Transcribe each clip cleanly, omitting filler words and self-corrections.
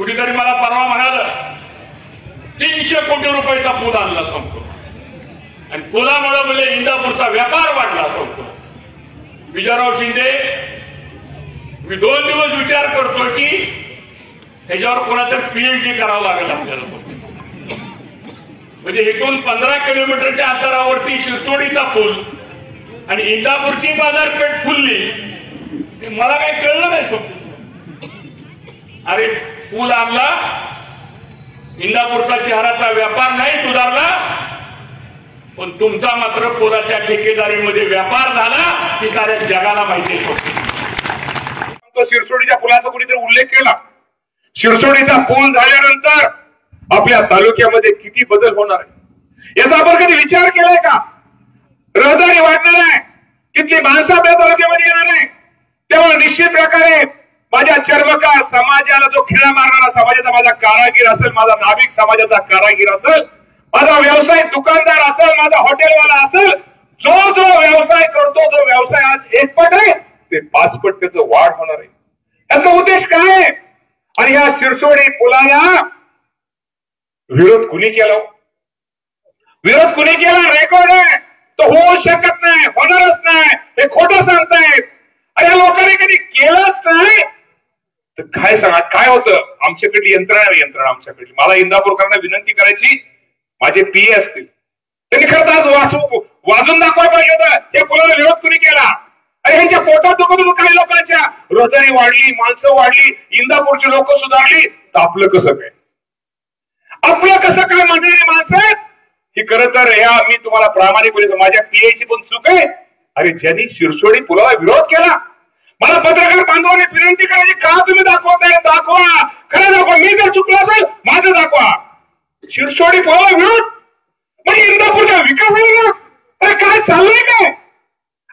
कुठेतरी मला परवा म्हणाल 300 कोटी रुपयाचा पूल आणला संपतो आणि पुलामुळे म्हणजे इंदापूरचा व्यापार वाढला संपतो. विजयराव शिंदे मी 2 दिवस विचार करतो की ह्याच्यावर कोणाचं पीएचडी करावं लागेल आपल्याला. म्हणजे इथून 15 किलोमीटरच्या अंतरावरती शिरसोडीचा पूल आणि इंदापूरची बाजारपेठ फुलली मला काही कळलं नाही. अरे पूल आणला, इंदापूरचा शहराचा व्यापार नाही सुधारला, पण तुमचा मात्र पुलाच्या ठेकेदारीमध्ये व्यापार झाला ही साऱ्या जगाला माहिती आहे. शिरसोडीच्या पुलाचा कुणीतरी उल्लेख केला. शिरसोडीचा पूल झाल्यानंतर आपल्या तालुक्यामध्ये किती बदल होणार आहे याचा आपण कधी विचार केलाय का? रहदारी वाढणार आहे, किती माणसं आपल्या तालुक्यामध्ये येणार आहे. तेव्हा निश्चित प्रकारे माझ्या चर्मकार समाजाला जो खिळा मारणारा समाजाचा माझा कारागीर असेल, माझा नाभिक समाजाचा कारागीर असेल, माझा व्यवसाय दुकानदार असेल, माझा हॉटेलवाला असेल, जो जो व्यवसाय करतो, जो व्यवसाय आज 1 पट आहे ते 5 पट त्याचं वाढ होणार आहे. याचा उद्देश काय आहे? आणि या शिरसोडी पुलाला विरोध कुणी केला? विरोध कुणी केला? रेकॉर्ड आहे. तो होऊ शकत नाही, होणारच नाही, हे खोटं सांगतायत. आणि या लोकांनी कधी केलंच नाही तर काय सांगा काय होतं? आमच्याकडली यंत्रणा आमच्याकडली. मला इंदापूरकरांना विनंती करायची, माझे पीए असतील त्यांनी खरंच आज वाजून दाखवायला पाहिजे होतं या पुलाला विरोध कुणी केला. अरे ह्यांच्या पोटात दुखत होतं काही लोकांच्या. रहदारी वाढली, माणसं वाढली, इंदापूरची लोक सुधारली, तर आपलं कसं काय? आपलं कसं काय म्हणणारी माणसं ही खरं तर या मी तुम्हाला प्रामाणिकपणे माझ्या पीएची पण चूक आहे. अरे ज्यांनी शिरसोडी पुलाला विरोध केला, मला पत्रकार बांधवांनी विनंती करायची, का तुम्ही दाखवताय? दाखवा, खरं दाखवा. मी जर चुकलो असेल माझं दाखवा. शिरसोडी पुलाला विरोध म्हणजे इंदापूरच्या विकासाला. अरे काय चाललंय काय?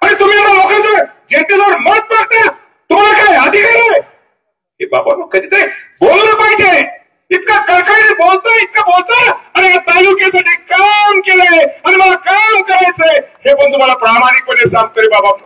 अरे तुम्ही लोकांचं जनतेवर मत मागता, तुम्हाला काय अधिकार आहे? हे बाबा कधीतरी बोललं पाहिजे. इतका कळकळीने बोलतोय, इतकं बोलतोय आणि या तालुक्यासाठी काम केलंय आणि मला काम करायचंय हे पण तुम्हाला प्रामाणिकपणे सांगतोय बाबा.